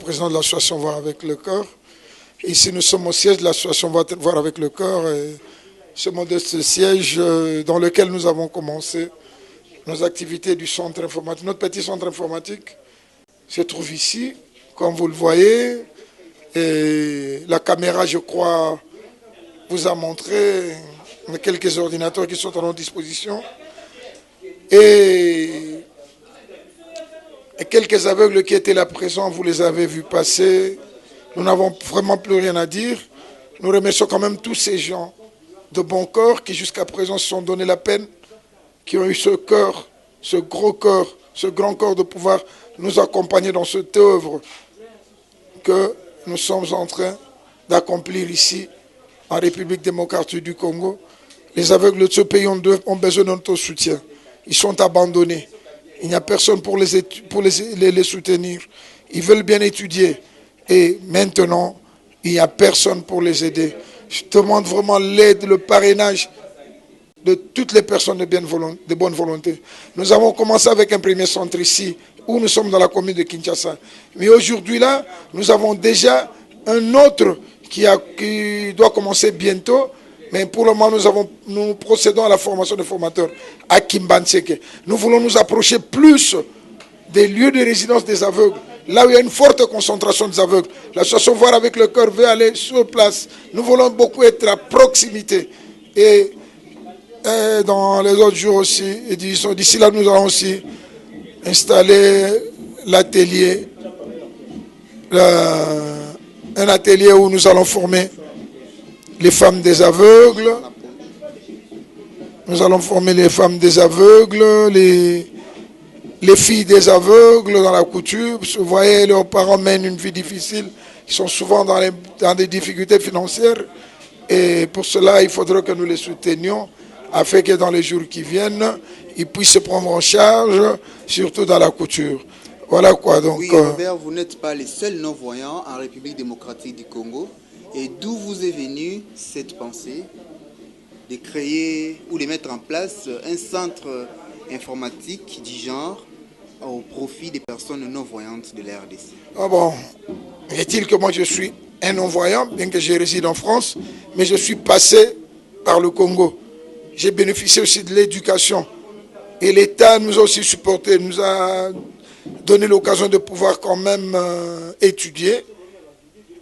président de l'association Voir avec le cœur. Ici, nous sommes au siège de l'association Voir avec le cœur. Et ce modeste siège dans lequel nous avons commencé nos activités du centre informatique. Notre petit centre informatique se trouve ici, comme vous le voyez. Et la caméra, je crois, vous a montré quelques ordinateurs qui sont à notre disposition. Et quelques aveugles qui étaient là présents, vous les avez vus passer. Nous n'avons vraiment plus rien à dire. Nous remercions quand même tous ces gens de bon cœur qui jusqu'à présent se sont donné la peine, qui ont eu ce cœur, ce gros cœur, ce grand cœur de pouvoir nous accompagner dans cette œuvre que nous sommes en train d'accomplir ici en République démocratique du Congo. Les aveugles de ce pays ont besoin de notre soutien. Ils sont abandonnés. Il n'y a personne pour les soutenir. Ils veulent bien étudier. Et maintenant, il n'y a personne pour les aider. Je demande vraiment l'aide, le parrainage de toutes les personnes de bonne volonté. Nous avons commencé avec un premier centre ici, où nous sommes dans la commune de Kinshasa. Mais aujourd'hui, là, nous avons déjà un autre qui doit commencer bientôt. Mais pour le moment, nous procédons à la formation des formateurs à Kimbanseke. Nous voulons nous approcher plus des lieux de résidence des aveugles, là où il y a une forte concentration des aveugles. L'association Voir avec le cœur veut aller sur place. Nous voulons beaucoup être à proximité. Et dans les autres jours aussi, d'ici là, nous allons aussi installer l'atelier, un atelier où nous allons former les femmes des aveugles. Nous allons former les femmes des aveugles, les filles des aveugles dans la couture. Vous voyez, leurs parents mènent une vie difficile. Ils sont souvent dans des difficultés financières. Et pour cela, il faudrait que nous les soutenions afin que dans les jours qui viennent, ils puissent se prendre en charge, surtout dans la couture. Voilà quoi. Donc, oui, Robert, vous n'êtes pas les seuls non-voyants en République démocratique du Congo. Et d'où vous est venue cette pensée de créer ou de mettre en place un centre informatique du genre au profit des personnes non-voyantes de la RDC? Ah bon, est-il que moi je suis un non-voyant, bien que je réside en France, mais je suis passé par le Congo. J'ai bénéficié aussi de l'éducation. Et l'État nous a aussi supporté, nous a donné l'occasion de pouvoir quand même étudier.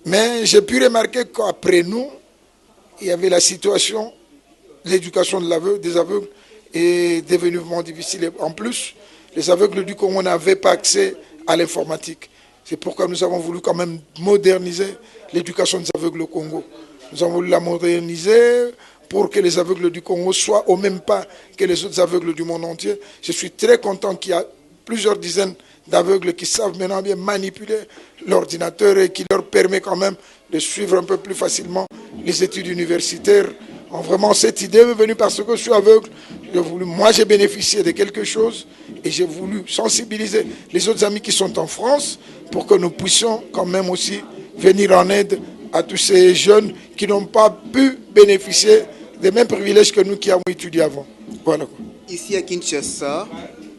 Mais j'ai pu remarquer qu'après nous, il y avait la situation, l'éducation des aveugles est devenue vraiment difficile. Et en plus, les aveugles du Congo n'avaient pas accès à l'informatique. C'est pourquoi nous avons voulu quand même moderniser l'éducation des aveugles au Congo. Nous avons voulu la moderniser pour que les aveugles du Congo soient au même pas que les autres aveugles du monde entier. Je suis très content qu'il y a plusieurs dizaines d'aveugles qui savent maintenant bien manipuler l'ordinateur et qui leur permet quand même de suivre un peu plus facilement les études universitaires. Vraiment, cette idée m'est venue parce que je suis aveugle. Moi, j'ai bénéficié de quelque chose et j'ai voulu sensibiliser les autres amis qui sont en France pour que nous puissions quand même aussi venir en aide à tous ces jeunes qui n'ont pas pu bénéficier des mêmes privilèges que nous qui avons étudié avant. Voilà. Ici à Kinshasa,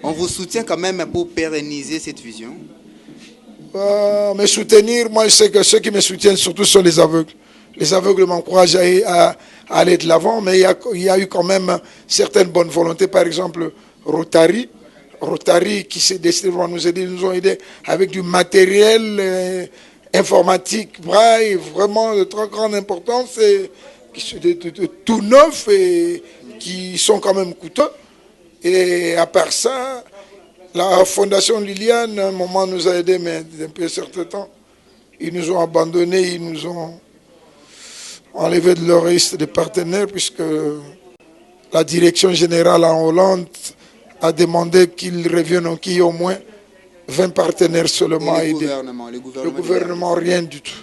on vous soutient quand même pour pérenniser cette vision? Me soutenir, moi je sais que ceux qui me soutiennent surtout sont les aveugles. Les aveugles m'encouragent à aller de l'avant, mais il y a eu quand même certaines bonnes volontés. Par exemple, Rotary qui s'est décidé à nous aider, nous ont aidés avec du matériel informatique, braille, vraiment de très grande importance, et de tout neuf et qui sont quand même coûteux. Et à part ça, la Fondation Liliane, à un moment, nous a aidés, mais depuis un certain temps, ils nous ont abandonnés, ils nous ont enlevé de leur liste de partenaires, puisque la direction générale en Hollande a demandé qu'ils reviennent, qu'il y ait au moins 20 partenaires seulement à aider. Le gouvernement, rien du tout.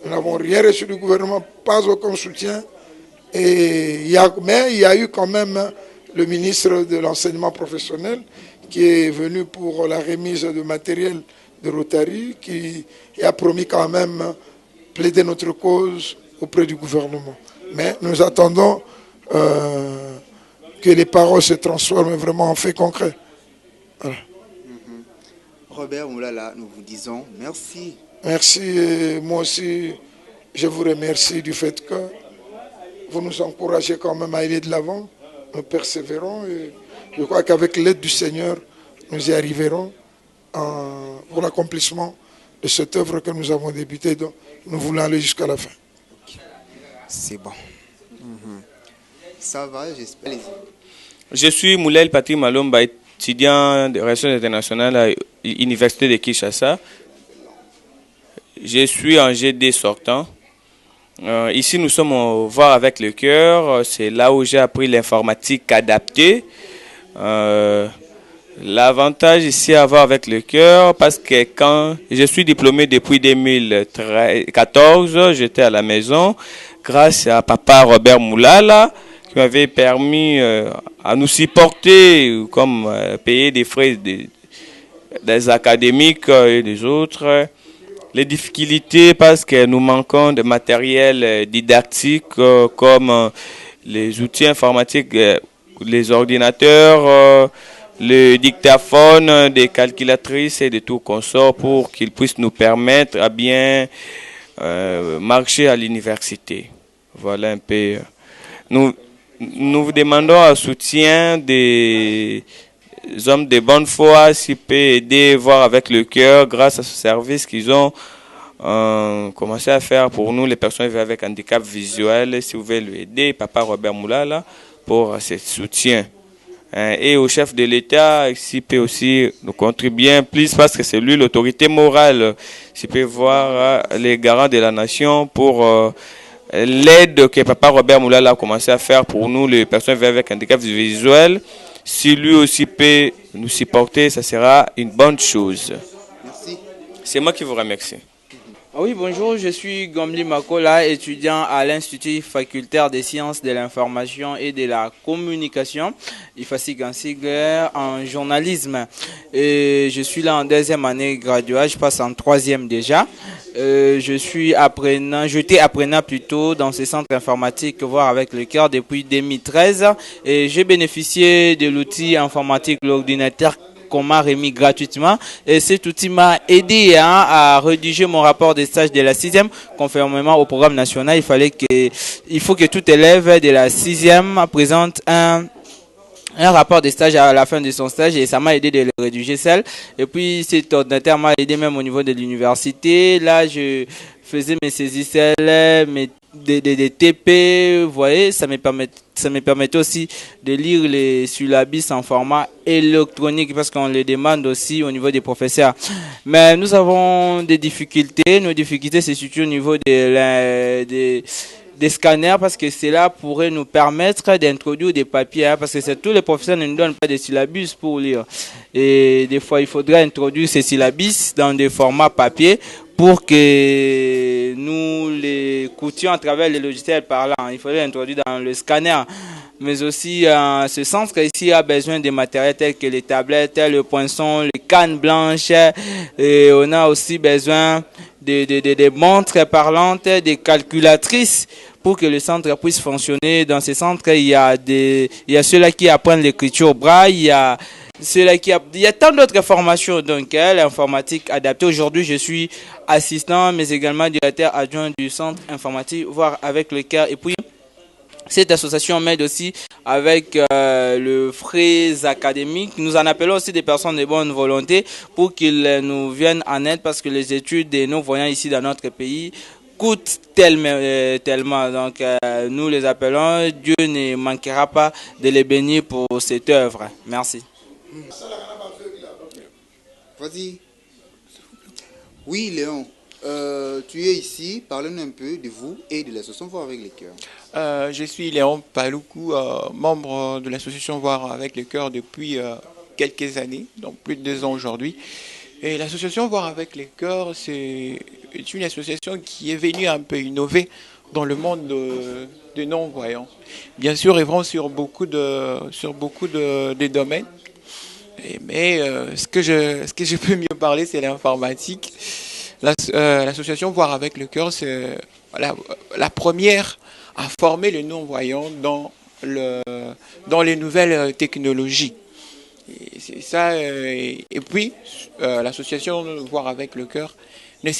Nous n'avons rien reçu du gouvernement, pas aucun soutien. Mais il y a eu quand même le ministre de l'enseignement professionnel qui est venu pour la remise de matériel de Rotary, qui a promis quand même plaider notre cause auprès du gouvernement. Mais nous attendons que les paroles se transforment vraiment en faits concrets. Voilà. Robert Moulala, nous vous disons merci Merci. Et moi aussi, je vous remercie du fait que vous nous encouragez quand même à aller de l'avant. Nous persévérons et je crois qu'avec l'aide du Seigneur, nous y arriverons pour l'accomplissement de cette œuvre que nous avons débutée. Donc, nous voulons aller jusqu'à la fin. C'est bon. Ça va, j'espère. Je suis Moulel Patrick Malomba, étudiant de relations internationales à l'Université de Kinshasa. Je suis en GD sortant. Ici, nous sommes au Voir avec le cœur. C'est là où j'ai appris l'informatique adaptée. L'avantage ici à Voir avec le cœur, parce que quand je suis diplômé depuis 2014, j'étais à la maison grâce à papa Robert Moulala qui m'avait permis à nous supporter, comme payer des frais des académiques et des autres. Les difficultés parce que nous manquons de matériel didactique comme les outils informatiques, les ordinateurs, le dictaphone, des calculatrices et de tout consort pour qu'ils puissent nous permettre à bien marcher à l'université. Voilà un peu. Nous vous demandons un soutien des hommes de bonne foi, s'ils peuvent aider, voir avec le cœur, grâce à ce service qu'ils ont commencé à faire pour nous, les personnes vivant avec handicap visuel. Si vous voulez lui aider, papa Robert Moulala, pour ce soutien. Et au chef de l'État, s'il peut aussi nous contribuer plus, parce que c'est lui l'autorité morale, s'il peut voir les garants de la nation pour l'aide que papa Robert Moulala a commencé à faire pour nous, les personnes vivant avec handicap visuel. Si lui aussi peut nous supporter, ça sera une bonne chose. Merci. C'est moi qui vous remercie. Oui, bonjour, je suis Gomli Makola, étudiant à l'Institut facultaire des sciences de l'information et de la communication, IFASIC en sigle, en journalisme. Et je suis là en deuxième année graduée, je passe en troisième déjà. J'étais apprenant plutôt dans ce centre informatique Voir avec le cœur depuis 2013 et j'ai bénéficié de l'outil informatique, l'ordinateur qu'on m'a remis gratuitement et cet outil m'a aidé à rédiger mon rapport de stage de la 6e conformément au programme national. Il faut que tout élève de la 6e présente un rapport de stage à la fin de son stage et ça m'a aidé de le rédiger seul. Et puis cet ordinateur m'a aidé même au niveau de l'université. Là, je faisais mes saisies seules, des TP, vous voyez, ça me permettait aussi de lire les syllabus en format électronique parce qu'on les demande aussi au niveau des professeurs. Mais nous avons des difficultés. Nos difficultés, c'est surtout au niveau des scanners parce que cela pourrait nous permettre d'introduire des papiers parce que tous les professeurs ne nous donnent pas des syllabus pour lire. Et des fois, il faudrait introduire ces syllabus dans des formats papier pour que nous les coûtions à travers les logiciels parlants. Il faudrait introduire dans le scanner. Mais aussi, ce centre ici a besoin de matériel tels que les tablettes, le poinçon, les cannes blanches. Et on a aussi besoin de montres parlantes, des calculatrices pour que le centre puisse fonctionner. Dans ce centre, il y a ceux-là qui apprennent l'écriture braille, il y a tant d'autres formations, donc l'informatique adaptée. Aujourd'hui, je suis assistant, mais également directeur adjoint du centre informatique Voir avec le cœur. Et puis, cette association m'aide aussi avec le frais académique. Nous en appelons aussi des personnes de bonne volonté pour qu'ils nous viennent en aide parce que les études des non-voyants ici dans notre pays coûtent tellement. Donc, nous les appelons. Dieu ne manquera pas de les bénir pour cette œuvre. Merci. Vas-y. Oui, Léon. Tu es ici. Parlez-nous un peu de vous et de l'association Voir avec le cœur. Je suis Léon Paloukou, membre de l'association Voir avec le cœur depuis quelques années, donc plus de 2 ans aujourd'hui. Et l'association Voir avec le cœur, c'est une association qui est venue un peu innover dans le monde de non-voyants. Bien sûr, ils vont sur beaucoup de domaines. Mais ce que je peux mieux parler, c'est l'informatique. L'association Voir avec le cœur, c'est la première à former les non-voyants dans les nouvelles technologies. Et c'est ça. Et puis, l'association Voir avec le cœur ne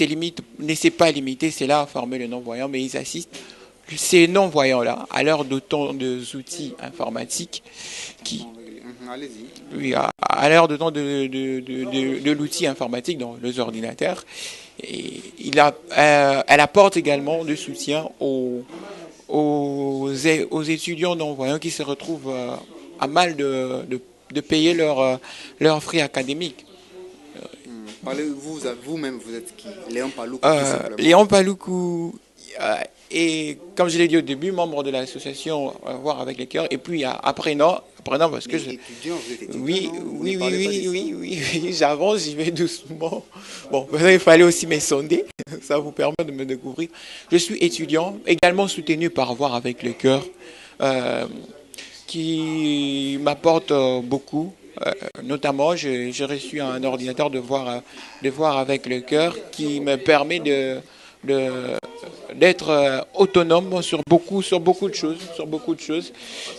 s'est pas limité, c'est là à former le non-voyant, mais ils assistent ces non-voyants-là à l'heure d'autant d'outils informatiques qui... Oui, à l'heure de l'outil informatique dans les ordinateurs. Et elle apporte également du soutien aux étudiants non-voyants qui se retrouvent à mal de payer leurs frais académiques. Vous-même, vous êtes qui? Léon Paloukou, tout simplement. Léon Paloukou, et comme je l'ai dit au début, membre de l'association Voir avec les cœurs, et puis apprenant parce que étudiant, vous êtes étudiant, oui, j'avance, j'y vais doucement. Bon, il fallait aussi me sonder, ça vous permet de me découvrir. Je suis étudiant, également soutenu par Voir avec le cœur, qui m'apporte beaucoup. Notamment, j'ai reçu un ordinateur de voir avec le cœur qui me permet d'être autonome sur beaucoup de choses.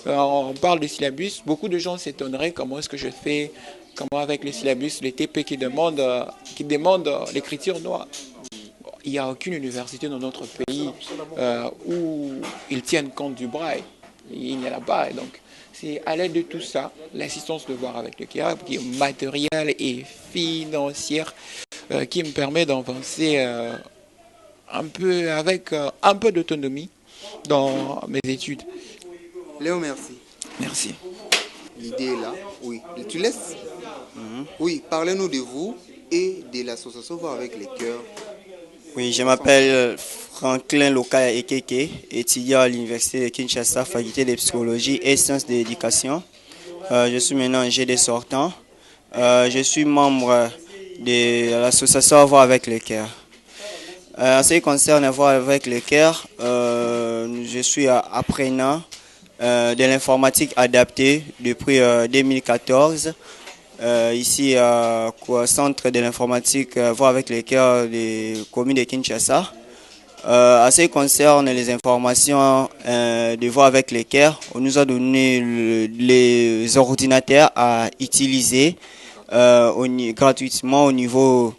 On parle des syllabus. Beaucoup de gens s'étonneraient comment est-ce que je fais, comment avec les syllabus, les TP qui demandent l'écriture noire. Il n'y a aucune université dans notre pays où ils tiennent compte du braille. Il n'y en a pas. Et donc, c'est à l'aide de tout ça, l'assistance de Voir avec le cœur, qui est matérielle et financière, qui me permet d'avancer un peu avec un peu d'autonomie dans mes études. Léon, merci. Merci. L'idée est là. Oui. Tu laisses? Oui, parlez-nous de vous et de l'association Voir avec les cœurs. Oui, je m'appelle Franklin Lokaya Ekeke, étudiant à l'université de Kinshasa, faculté de psychologie et sciences de l'éducation. Je suis maintenant en GD sortant. Je suis membre de l'association Voir avec le cœur. En ce qui concerne Voir avec le cœur, je suis apprenant de l'informatique adaptée depuis 2014. Ici au centre de l'informatique Voir avec le cœur des communes de Kinshasa. En ce qui concerne les informations de Voir avec le cœur, on nous a donné les ordinateurs à utiliser gratuitement au niveau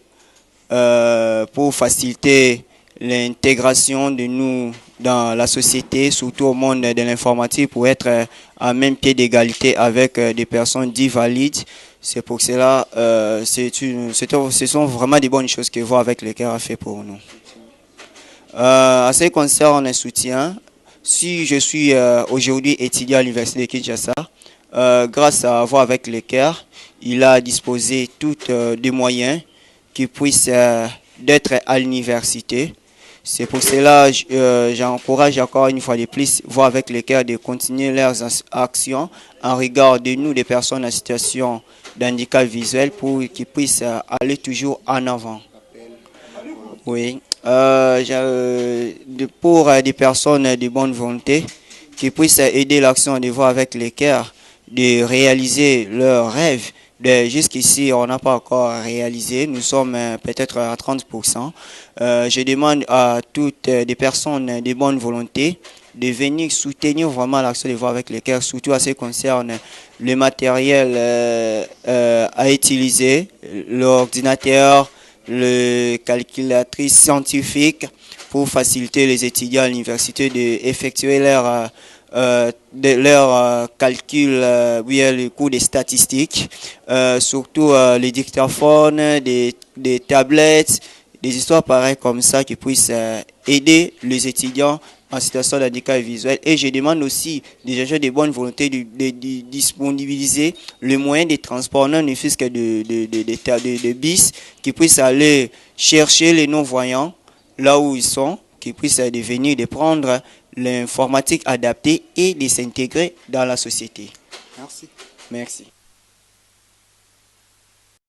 pour faciliter l'intégration de nous dans la société, surtout au monde de l'informatique, pour être à même pied d'égalité avec des personnes dites valides. C'est pour cela, ce sont vraiment des bonnes choses que Voir avec le cœur a fait pour nous. En ce qui concerne le soutien, si je suis aujourd'hui étudiant à l'université de Kinshasa, grâce à Voir avec le cœur, il a disposé tous des moyens qui puissent d'être à l'université. C'est pour cela que j'encourage encore une fois de plus Voir avec le cœur de continuer leurs actions en regard de nous, des personnes en situation de handicap visuel, pour qu'ils puissent aller toujours en avant. Oui. Pour des personnes de bonne volonté qui puissent aider l'action de Voir avec le cœur de réaliser leurs rêves. Jusqu'ici, on n'a pas encore réalisé. Nous sommes peut-être à 30%. Je demande à toutes les personnes de bonne volonté de venir soutenir vraiment l'action de Voir avec le cœur, surtout à ce qui concerne le matériel à utiliser, l'ordinateur, le calculatrice scientifique, pour faciliter les étudiants à l'université d'effectuer leur calcul, le cours des statistiques, surtout les dictaphones, des tablettes, des histoires pareilles comme ça qui puissent aider les étudiants en situation de handicap visuel. Et je demande aussi des gens de bonne volonté de disponibiliser le moyen de transport, non ne fût-ce que de bus, qui puissent aller chercher les non-voyants là où ils sont, qui puissent venir de prendre l'informatique adaptée et de s'intégrer dans la société. Merci. Merci.